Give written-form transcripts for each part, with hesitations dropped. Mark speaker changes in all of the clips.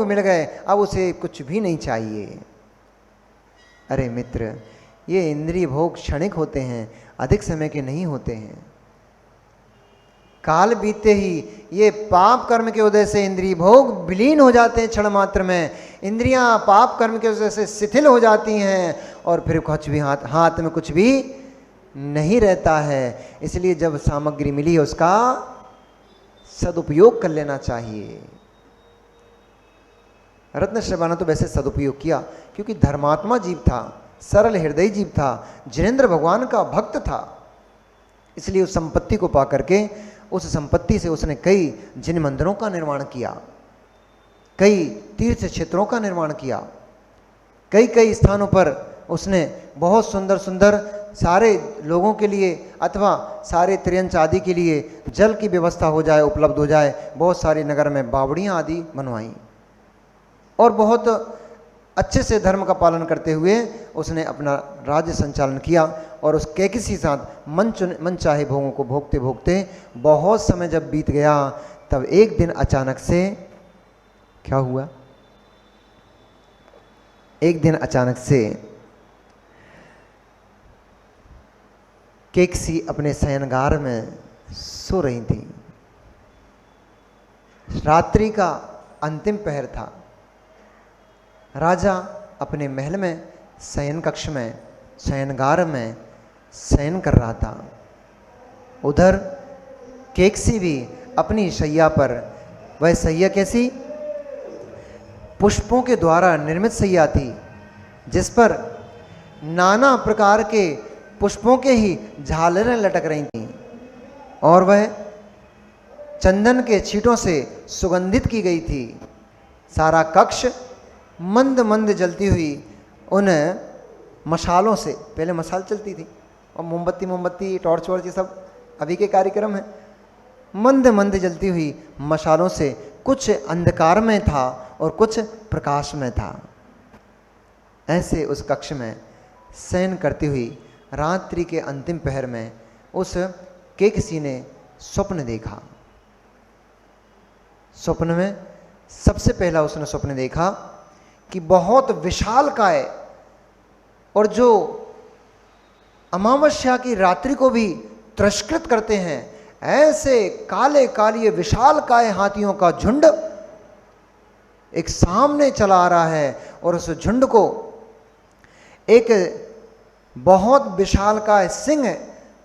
Speaker 1: भोग मिल गए, अब उसे कुछ भी नहीं चाहिए। अरे मित्र, ये इंद्रिय भोग क्षणिक होते हैं, अधिक समय के नहीं होते हैं। काल बीतते ही ये पाप कर्म के उदय से इंद्रिय भोग विलीन हो जाते हैं क्षण मात्र में। इंद्रियां पाप कर्म के वजह से शिथिल हो जाती हैं और फिर कुछ भी हाथ में कुछ भी नहीं रहता है। इसलिए जब सामग्री मिली उसका सदुपयोग कर लेना चाहिए। रत्न श्रवाना तो वैसे सदुपयोग किया, क्योंकि धर्मात्मा जीव था, सरल हृदय जीव था, जिनेंद्र भगवान का भक्त था। इसलिए उस संपत्ति को पा करके उस संपत्ति से उसने कई जिन मंदिरों का निर्माण किया, कई तीर्थ क्षेत्रों का निर्माण किया, कई कई स्थानों पर उसने बहुत सुंदर सुंदर सारे लोगों के लिए अथवा सारे त्रियंच आदि के लिए जल की व्यवस्था हो जाए, उपलब्ध हो जाए, बहुत सारे नगर में बावड़ियाँ आदि बनवाई और बहुत अच्छे से धर्म का पालन करते हुए उसने अपना राज्य संचालन किया। और उस कैकसी साथ मन चाहे भोगों को भोगते भोगते बहुत समय जब बीत गया, तब एक दिन अचानक से क्या हुआ? एक दिन अचानक से कैकसी अपने शयनगार में सो रही थी। रात्रि का अंतिम पहर था। राजा अपने महल में शयन कक्ष में शयनगार में शयन कर रहा था। उधर कैकसी भी अपनी शैया पर, वह शैया कैसी? पुष्पों के द्वारा निर्मित शैया थी, जिस पर नाना प्रकार के पुष्पों के ही झालरें लटक रही थीं और वह चंदन के छींटों से सुगंधित की गई थी। सारा कक्ष मंद मंद जलती हुई उन मशालों से, पहले मशाल चलती थी और मोमबत्ती टॉर्च वॉर्च ये सब अभी के कार्यक्रम हैं, मंद मंद जलती हुई मशालों से कुछ अंधकार में था और कुछ प्रकाश में था। ऐसे उस कक्ष में शयन करती हुई रात्रि के अंतिम पहर में उस कैकसी ने स्वप्न देखा। स्वप्न में सबसे पहला उसने स्वप्न देखा कि बहुत विशालकाय और जो अमावस्या की रात्रि को भी तिरस्कृत करते हैं, ऐसे काले काले विशालकाय हाथियों का झुंड एक सामने चला आ रहा है और उस झुंड को एक बहुत विशालकाय सिंह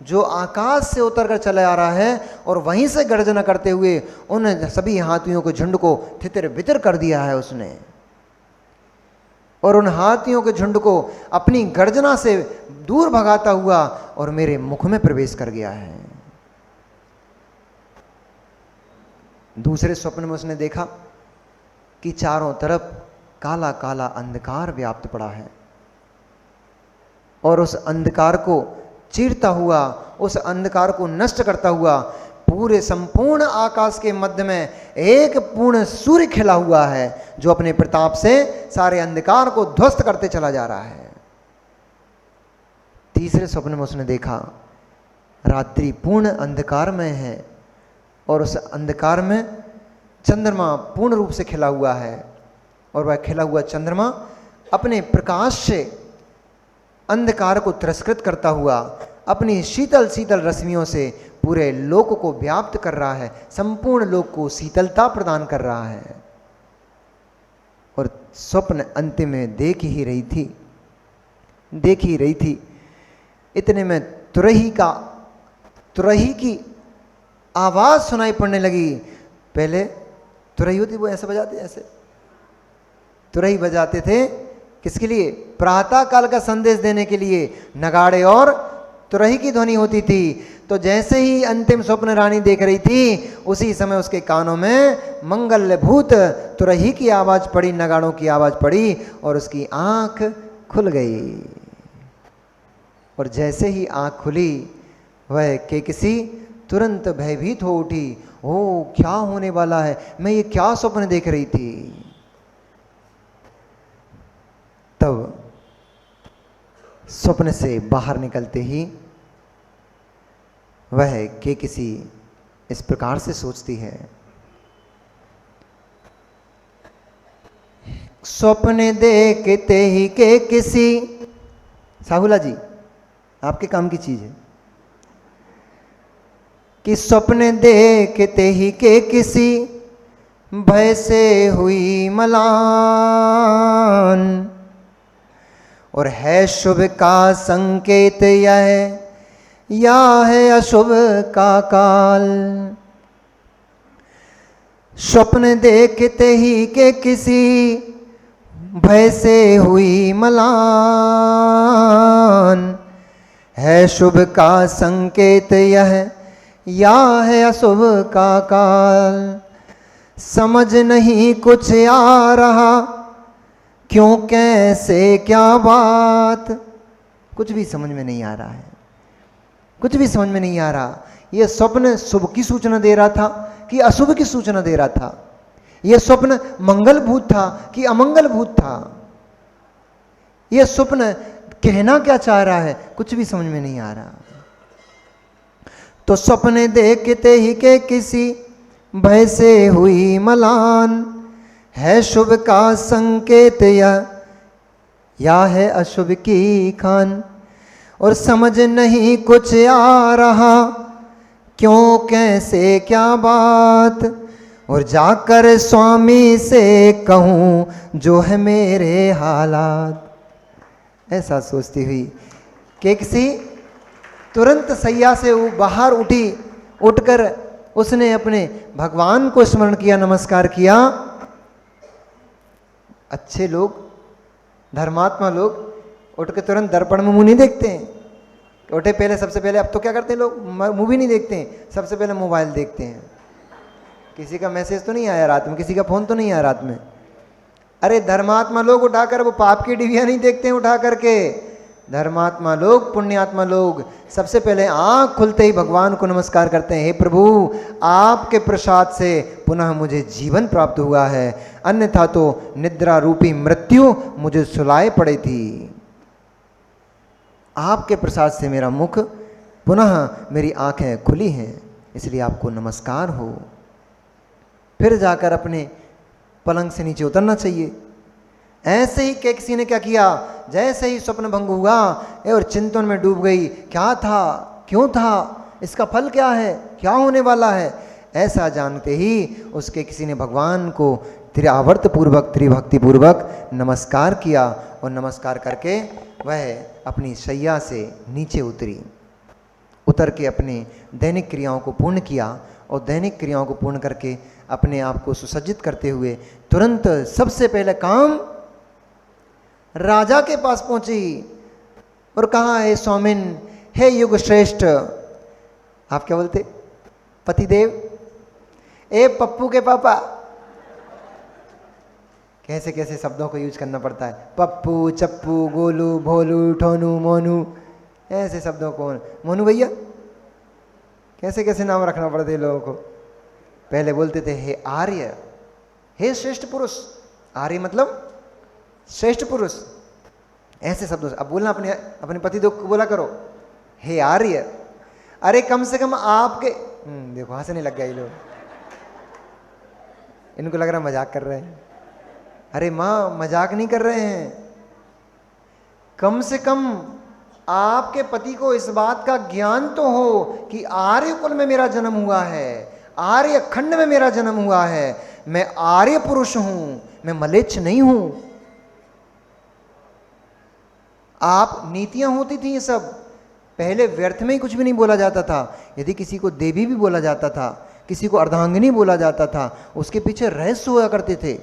Speaker 1: जो आकाश से उतरकर चला आ रहा है और वहीं से गर्जना करते हुए उन सभी हाथियों के झुंड को तितर बितर कर दिया है उसने, और उन हाथियों के झुंड को अपनी गर्जना से दूर भगाता हुआ और मेरे मुख में प्रवेश कर गया है। दूसरे स्वप्न में उसने देखा कि चारों तरफ काला काला अंधकार व्याप्त पड़ा है और उस अंधकार को चीरता हुआ, उस अंधकार को नष्ट करता हुआ पूरे संपूर्ण आकाश के मध्य में एक पूर्ण सूर्य खिला हुआ है जो अपने प्रताप से सारे अंधकार को ध्वस्त करते चला जा रहा है। तीसरे स्वप्न में उसने देखा रात्रि पूर्ण अंधकार में है और उस अंधकार में चंद्रमा पूर्ण रूप से खिला हुआ है और वह खिला हुआ चंद्रमा अपने प्रकाश से अंधकार को तिरस्कृत करता हुआ अपनी शीतल शीतल रश्मियों से पूरे लोक को व्याप्त कर रहा है, संपूर्ण लोक को शीतलता प्रदान कर रहा है। और स्वप्न अंतिम में देख ही रही थी। इतने में तुरही की आवाज सुनाई पड़ने लगी। पहले तुरही होती, वो ऐसे बजाते, ऐसे तुरही बजाते थे किसके लिए? प्रातः काल का संदेश देने के लिए नगाड़े और तुरही की ध्वनि होती थी। तो जैसे ही अंतिम स्वप्न रानी देख रही थी, उसी समय उसके कानों में मंगलभूत तुरही की आवाज पड़ी, नगाड़ों की आवाज पड़ी और उसकी आंख खुल गई। और जैसे ही आंख खुली, वह कैकसी तुरंत भयभीत हो उठी। ओ, क्या होने वाला है? मैं ये क्या स्वप्न देख रही थी? तब स्वप्न से बाहर निकलते ही वह कैकसी इस प्रकार से सोचती है, स्वप्न देखते ही के किसी, साहुला जी आपके काम की चीज है, कि स्वप्न देखते ही के किसी भय से हुई मलान, और है शुभ का संकेत यह या है अशुभ का काल। स्वप्न देखते ही के किसी भय से हुई मलान, है शुभ का संकेत यह या है अशुभ का काल। समझ नहीं कुछ आ रहा क्यों कैसे क्या बात, कुछ भी समझ में नहीं आ रहा है, कुछ भी समझ में नहीं आ रहा। यह स्वप्न शुभ की सूचना दे रहा था कि अशुभ की सूचना दे रहा था, यह स्वप्न मंगल भूत था कि अमंगल भूत था, यह स्वप्न कहना क्या चाह रहा है, कुछ भी समझ में नहीं आ रहा। तो स्वप्न देखते ही के किसी भय से हुई मलान, है शुभ का संकेत या है अशुभ की खान। और समझ नहीं कुछ आ रहा क्यों कैसे क्या बात, और जाकर स्वामी से कहूँ जो है मेरे हालात। ऐसा सोचती हुई कि किसी तुरंत सैया से वो बाहर उठी, उठकर उसने अपने भगवान को स्मरण किया, नमस्कार किया। अच्छे लोग, धर्मात्मा लोग उठ के तुरंत दर्पण में मुंह नहीं देखते हैं, उठे पहले, सबसे पहले, अब तो क्या करते हैं लोग, मूवी नहीं देखते हैं, सबसे पहले मोबाइल देखते हैं। किसी का मैसेज तो नहीं आया रात में, किसी का फोन तो नहीं आया रात में। अरे धर्मात्मा लोग उठाकर वो पाप की डिबिया नहीं देखते हैं उठा करके, धर्मात्मा लोग, पुण्यात्मा लोग सबसे पहले आंख खुलते ही भगवान को नमस्कार करते हैं, हे प्रभु आपके प्रसाद से पुनः मुझे जीवन प्राप्त हुआ है, अन्यथा तो निद्रा रूपी मृत्यु मुझे सुलाए पड़े थी। आपके प्रसाद से मेरा मुख, पुनः मेरी आंखें खुली हैं, इसलिए आपको नमस्कार हो। फिर जाकर अपने पलंग से नीचे उतरना चाहिए। ऐसे ही किसी ने क्या किया, जैसे ही स्वप्न भंग हुआ और चिंतन में डूब गई, क्या था, क्यों था, इसका फल क्या है, क्या होने वाला है, ऐसा जानते ही उसके किसी ने भगवान को त्रिआवर्त पूर्वक, त्रिभक्ति पूर्वक नमस्कार किया, और नमस्कार करके वह अपनी शैया से नीचे उतरी, उतर के अपने दैनिक क्रियाओं को पूर्ण किया, और दैनिक क्रियाओं को पूर्ण करके अपने आप को सुसज्जित करते हुए तुरंत सबसे पहले काम राजा के पास पहुंची और कहा, हे स्वामिन, हे युग श्रेष्ठ, आप क्या बोलते, पतिदेव, ए पप्पू के पापा, कैसे कैसे शब्दों को यूज करना पड़ता है, पप्पू, चप्पू, गोलू, भोलू, ठोनू, मोनू, ऐसे शब्दों को, मोनू भैया, कैसे कैसे नाम रखना पड़ते हैं लोगों को। पहले बोलते थे हे आर्य, हे श्रेष्ठ पुरुष, आर्य मतलब श्रेष्ठ पुरुष, ऐसे शब्दों से। अब बोलना अपने अपने पतिदेव को बोला करो, हे आर्य। अरे कम से कम आपके, देखो हंसने लग गए लोग, इनको लग रहा मजाक कर रहे हैं। अरे माँ मजाक नहीं कर रहे हैं, कम से कम आपके पति को इस बात का ज्ञान तो हो कि आर्य कुल में मेरा जन्म हुआ है, आर्य खंड में मेरा जन्म हुआ है, मैं आर्य पुरुष हूं, मैं मलेच्छ नहीं हूं। आप नीतियां होती थी ये सब, पहले व्यर्थ में ही कुछ भी नहीं बोला जाता था। यदि किसी को देवी भी बोला जाता था, किसी को अर्धांगिनी बोला जाता था, उसके पीछे रहस्य हुआ करते थे।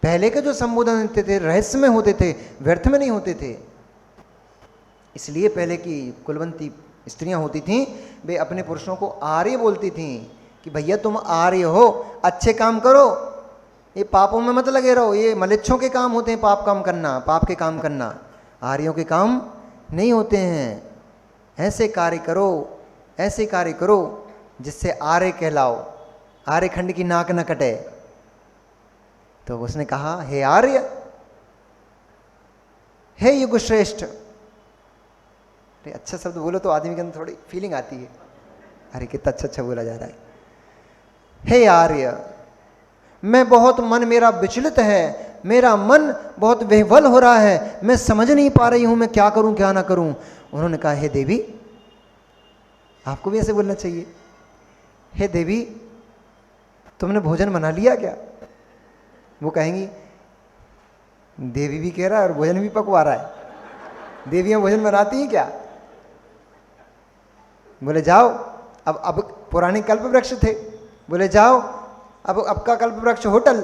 Speaker 1: पहले के जो संबोधन होते थे रहस्य में होते थे, व्यर्थ में नहीं होते थे। इसलिए पहले की कुलवंती स्त्रियां होती थीं, वे अपने पुरुषों को आर्य बोलती थीं कि भैया तुम आर्य हो, अच्छे काम करो, ये पापों में मत लगे रहो, ये मलेच्छों के काम होते हैं, पाप काम करना, पाप के काम करना, आर्यों के काम नहीं होते हैं। ऐसे कार्य करो, ऐसे कार्य करो जिससे आर्य कहलाओ, आर्य खंड की नाक न कटे। तो उसने कहा, हे आर्य, हे युग श्रेष्ठ। अच्छा शब्द बोलो तो आदमी के अंदर थोड़ी फीलिंग आती है, अरे कितना अच्छा अच्छा बोला जा रहा है। हे आर्य, मैं बहुत मन मेरा विचलित है, मेरा मन बहुत विह्वल हो रहा है, मैं समझ नहीं पा रही हूं मैं क्या करूं क्या ना करूं। उन्होंने कहा, हे देवी, आपको भी ऐसे बोलना चाहिए, हे देवी तुमने भोजन बना लिया क्या? वो कहेंगी, देवी भी कह रहा है और भोजन भी पकवा रहा है, देवियां भोजन बनाती हैं क्या? बोले जाओ, अब पुराने कल्प वृक्ष थे, बोले जाओ अब का कल्प वृक्ष होटल,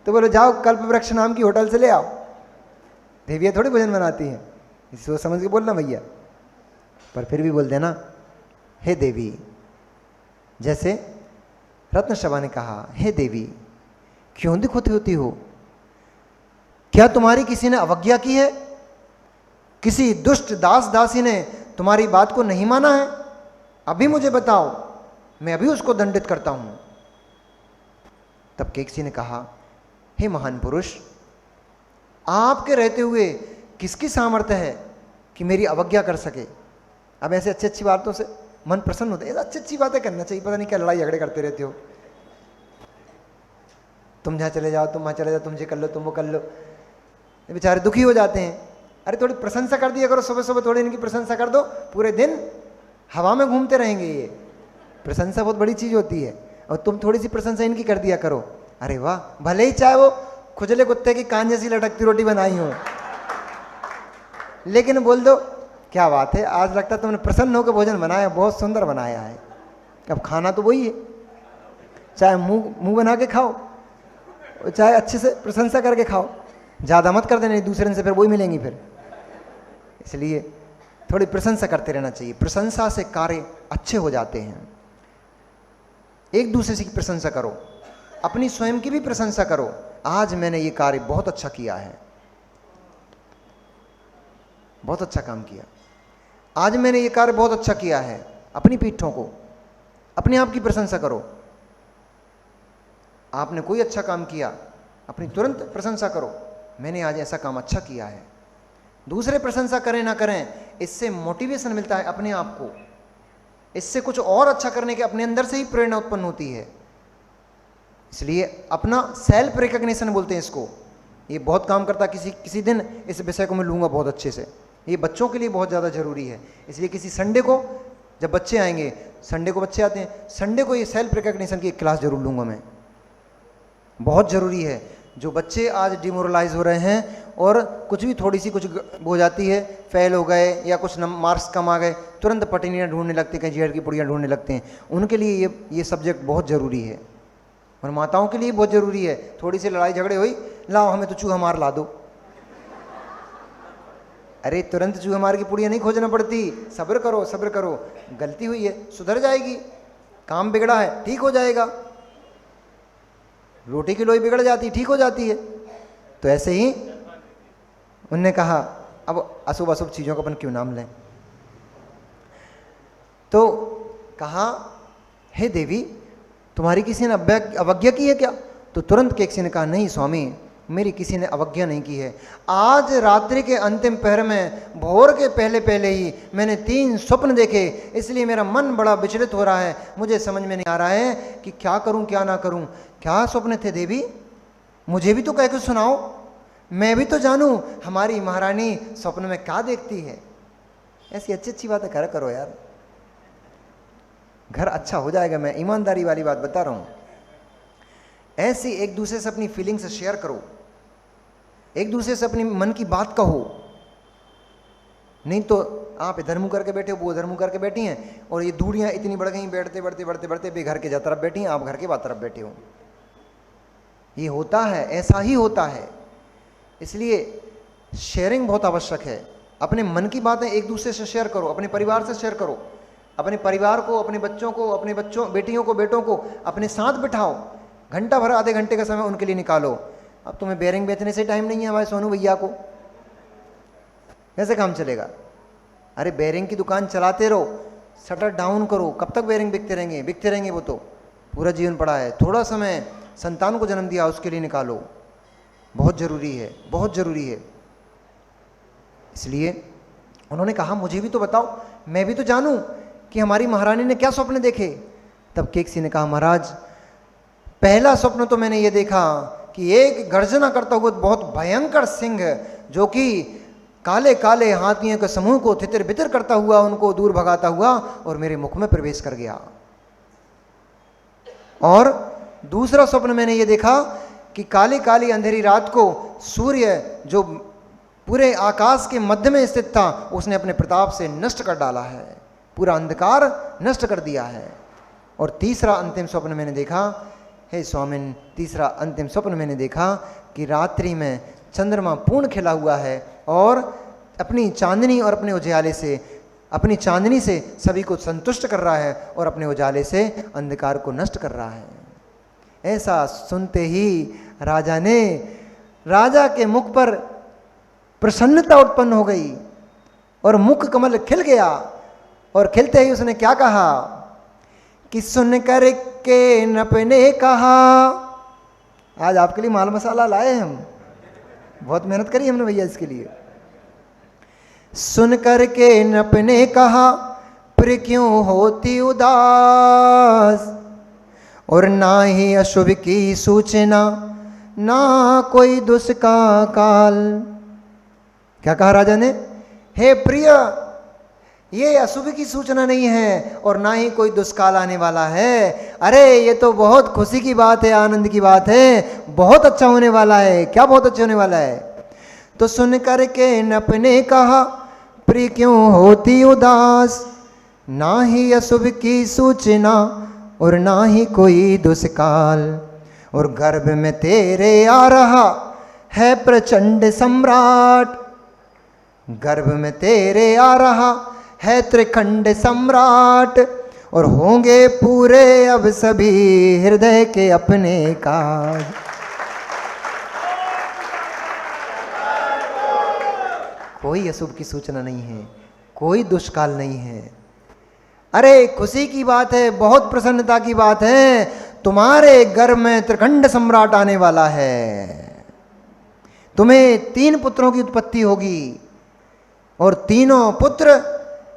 Speaker 1: तो बोले जाओ कल्प वृक्ष नाम की होटल से ले आओ। देवियां थोड़ी भोजन बनाती हैं, इसी सोच समझ के बोलना भैया। पर फिर भी बोल देना, हे देवी, जैसे रत्नशबा ने कहा, हे देवी क्यों दुखती होती हो? क्या तुम्हारी किसी ने अवज्ञा की है? किसी दुष्ट दास दासी ने तुम्हारी बात को नहीं माना है? अभी मुझे बताओ, मैं अभी उसको दंडित करता हूं। तब केकसी ने कहा, हे महान पुरुष, आपके रहते हुए किसकी सामर्थ्य है कि मेरी अवज्ञा कर सके? अब ऐसे अच्छी अच्छी बातों से मन प्रसन्न होता है, अच्छी अच्छी बातें करना चाहिए, पता नहीं क्या लड़ाई झगड़े करते रहते हो, तुम जहाँ चले जाओ, तुम वहाँ चले जाओ, तुम ये कर लो, तुम वो कर लो, बेचारे दुखी हो जाते हैं। अरे थोड़ी प्रशंसा कर दिया करो, सुबह सुबह थोड़ी इनकी प्रशंसा कर दो, पूरे दिन हवा में घूमते रहेंगे ये। प्रशंसा बहुत बड़ी चीज़ होती है, और तुम थोड़ी सी प्रशंसा इनकी कर दिया करो, अरे वाह, भले ही चाहे वो खुजले कुत्ते की कान जैसी लटकती रोटी बनाई हो, लेकिन बोल दो क्या बात है, आज लगता है तुमने प्रसन्न होकर भोजन बनाया, बहुत सुंदर बनाया है। अब खाना तो वही है, चाहे मुंह बना के खाओ, चाहे अच्छे से प्रशंसा करके खाओ, ज़्यादा मत कर देना, दूसरे दिन से फिर वही मिलेंगी फिर। इसलिए थोड़ी प्रशंसा करते रहना चाहिए, प्रशंसा से कार्य अच्छे हो जाते हैं। एक दूसरे की प्रशंसा करो, अपनी स्वयं की भी प्रशंसा करो, आज मैंने ये कार्य बहुत अच्छा किया है, बहुत अच्छा काम किया, आज मैंने ये कार्य बहुत अच्छा किया है। अपनी पीठों को, अपने आप की प्रशंसा करो। आपने कोई अच्छा काम किया, अपनी तुरंत प्रशंसा करो, मैंने आज ऐसा काम अच्छा किया है। दूसरे प्रशंसा करें ना करें, इससे मोटिवेशन मिलता है अपने आप को, इससे कुछ और अच्छा करने के अपने अंदर से ही प्रेरणा उत्पन्न होती है। इसलिए अपना सेल्फ रिकग्निशन बोलते हैं इसको, ये बहुत काम करता है। किसी दिन इस विषय को मैं लूँगा बहुत अच्छे से, ये बच्चों के लिए बहुत ज़्यादा जरूरी है। इसलिए किसी संडे को, जब बच्चे आएंगे, संडे को बच्चे आते हैं, संडे को ये सेल्फ रिकग्निशन की एक क्लास जरूर लूँगा मैं, बहुत ज़रूरी है। जो बच्चे आज डिमोरलाइज हो रहे हैं और कुछ भी थोड़ी सी कुछ हो जाती है, फेल हो गए या कुछ मार्क्स कम आ गए, तुरंत पटनियाँ ढूंढने लगते हैं, कहीं जीआर की पुड़ियाँ ढूंढने लगते हैं, उनके लिए ये सब्जेक्ट बहुत ज़रूरी है। और माताओं के लिए बहुत ज़रूरी है। थोड़ी सी लड़ाई झगड़े हुई, लाओ हमें तो चूहा मार ला दो, अरे तुरंत चूहा मार की पुड़ियाँ नहीं खोजना पड़ती, सब्र करो, सब्र करो, गलती हुई है सुधर जाएगी, काम बिगड़ा है ठीक हो जाएगा, रोटी की लोई बिगड़ जाती ठीक हो जाती है। तो ऐसे ही उनने कहा, अब अशुभ अशुभ चीज़ों का अपन क्यों नाम लें। तो कहा, हे देवी, तुम्हारी किसी ने अवज्ञा की है क्या? तो तुरंत केकसी ने कहा, नहीं स्वामी, मेरी किसी ने अवज्ञा नहीं की है। आज रात्रि के अंतिम पहर में भोर के पहले पहले ही मैंने 3 स्वप्न देखे, इसलिए मेरा मन बड़ा विचलित हो रहा है, मुझे समझ में नहीं आ रहा है कि क्या करूं क्या ना करूं। क्या स्वप्न थे देवी? मुझे भी तो कह के सुनाओ, मैं भी तो जानूं हमारी महारानी स्वप्न में क्या देखती है। ऐसी अच्छी अच्छी बातें करा करो यार, घर अच्छा हो जाएगा। मैं ईमानदारी वाली बात बता रहा हूं। ऐसी एक दूसरे से अपनी फीलिंग्स शेयर करो, एक दूसरे से अपनी मन की बात कहो। नहीं तो आप इधर मुंह करके बैठे हो, वो उधर मुंह करके बैठी हैं, और ये दूरियां इतनी बढ़ गई, बैठते बढ़ते बढ़ते बढ़ते बेघर के जा तरफ बैठी हैं, आप घर के बाद तरफ बैठे हो। ये होता है, ऐसा ही होता है। इसलिए शेयरिंग बहुत आवश्यक है। अपने मन की बातें एक दूसरे से शेयर करो, अपने परिवार से शेयर करो, अपने परिवार को, अपने बच्चों को, अपने बेटियों को, बेटों को अपने साथ बिठाओ, घंटा भर आधे घंटे का समय उनके लिए निकालो। अब तुम्हें बेरिंग बेचने से टाइम नहीं है हमारे सोनू भैया को, कैसे काम चलेगा? अरे बेरिंग की दुकान चलाते रहो, शटर डाउन करो, कब तक बेरिंग बिकते रहेंगे? बिकते रहेंगे, वो तो पूरा जीवन पड़ा है। थोड़ा समय संतान को जन्म दिया उसके लिए निकालो, बहुत ज़रूरी है, बहुत ज़रूरी है। इसलिए उन्होंने कहा, मुझे भी तो बताओ, मैं भी तो जानूं कि हमारी महारानी ने क्या स्वप्न देखे। तब केकसी ने कहा, महाराज, पहला स्वप्न तो मैंने ये देखा कि एक गर्जना करता हुआ बहुत भयंकर सिंह जो कि काले काले हाथियों के समूह को तितर बितर करता हुआ उनको दूर भगाता हुआ और मेरे मुख में प्रवेश कर गया। और दूसरा स्वप्न मैंने ये देखा कि काली काली अंधेरी रात को सूर्य जो पूरे आकाश के मध्य में स्थित था उसने अपने प्रताप से नष्ट कर डाला है, पूरा अंधकार नष्ट कर दिया है। और तीसरा अंतिम स्वप्न मैंने देखा, हे स्वामिन, तीसरा अंतिम स्वप्न मैंने देखा कि रात्रि में चंद्रमा पूर्ण खिला हुआ है और अपनी चांदनी और अपने उजाले से, अपनी चांदनी से सभी को संतुष्ट कर रहा है और अपने उजाले से अंधकार को नष्ट कर रहा है। ऐसा सुनते ही राजा के मुख पर प्रसन्नता उत्पन्न हो गई और मुख कमल खिल गया। और खिलते ही उसने क्या कहा कि सुन कर के नप ने कहा, आज आपके लिए माल मसाला लाए हम, बहुत मेहनत करी हमने भैया इसके लिए। सुन कर के नप ने कहा, प्रिय क्यों होती उदास, और ना ही अशुभ की सूचना, ना कोई दुष्ट का काल। क्या कहा राजा ने? हे प्रिय, ये अशुभ की सूचना नहीं है और ना ही कोई दुष्काल आने वाला है। अरे ये तो बहुत खुशी की बात है, आनंद की बात है, बहुत अच्छा होने वाला है। क्या बहुत अच्छा होने वाला है? तो सुन कर के नप ने कहा, प्रिय क्यों होती उदास, ना ही अशुभ की सूचना और ना ही कोई दुष्काल, और गर्भ में तेरे आ रहा है प्रचंड सम्राट, गर्भ में तेरे आ रहा है त्रिखंड सम्राट, और होंगे पूरे अब सभी हृदय के अपने काज। कोई अशुभ की सूचना नहीं है, कोई दुष्काल नहीं है। अरे खुशी की बात है, बहुत प्रसन्नता की बात है, तुम्हारे घर में त्रिखंड सम्राट आने वाला है। तुम्हें 3 पुत्रों की उत्पत्ति होगी और तीनों पुत्र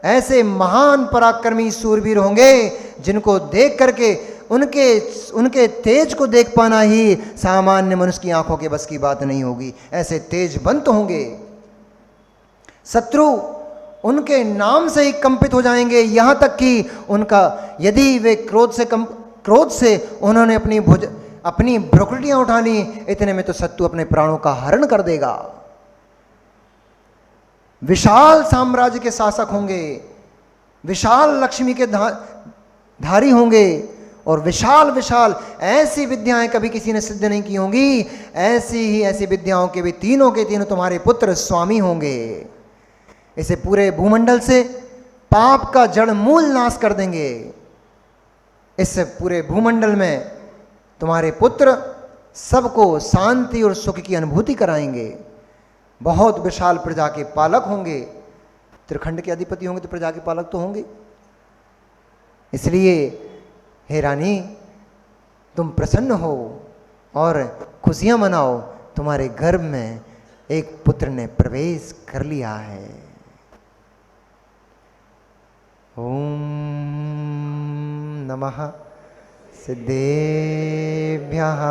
Speaker 1: ऐसे महान पराक्रमी सूरवीर होंगे जिनको देख करके उनके तेज को देख पाना ही सामान्य मनुष्य की आंखों के बस की बात नहीं होगी। ऐसे तेजवंत होंगे, शत्रु उनके नाम से ही कंपित हो जाएंगे। यहां तक कि उनका यदि वे क्रोध से उन्होंने अपनी भ्रुकुटियां उठा ली, इतने में तो शत्रु अपने प्राणों का हरण कर देगा। विशाल साम्राज्य के शासक होंगे, विशाल लक्ष्मी के धारी होंगे, और विशाल विशाल ऐसी विद्याएं कभी किसी ने सिद्ध नहीं की होंगी। ऐसी विद्याओं के भी तीनों के तीनों तुम्हारे पुत्र स्वामी होंगे। इसे पूरे भूमंडल से पाप का जड़ मूल नाश कर देंगे। इससे पूरे भूमंडल में तुम्हारे पुत्र सबको शांति और सुख की अनुभूति कराएंगे। बहुत विशाल प्रजा के पालक होंगे, त्रिखंड के अधिपति होंगे तो प्रजा के पालक तो होंगे। इसलिए हे रानी, तुम प्रसन्न हो और खुशियां मनाओ, तुम्हारे गर्भ में एक पुत्र ने प्रवेश कर लिया है। ओम नमः सिद्धेभ्यः।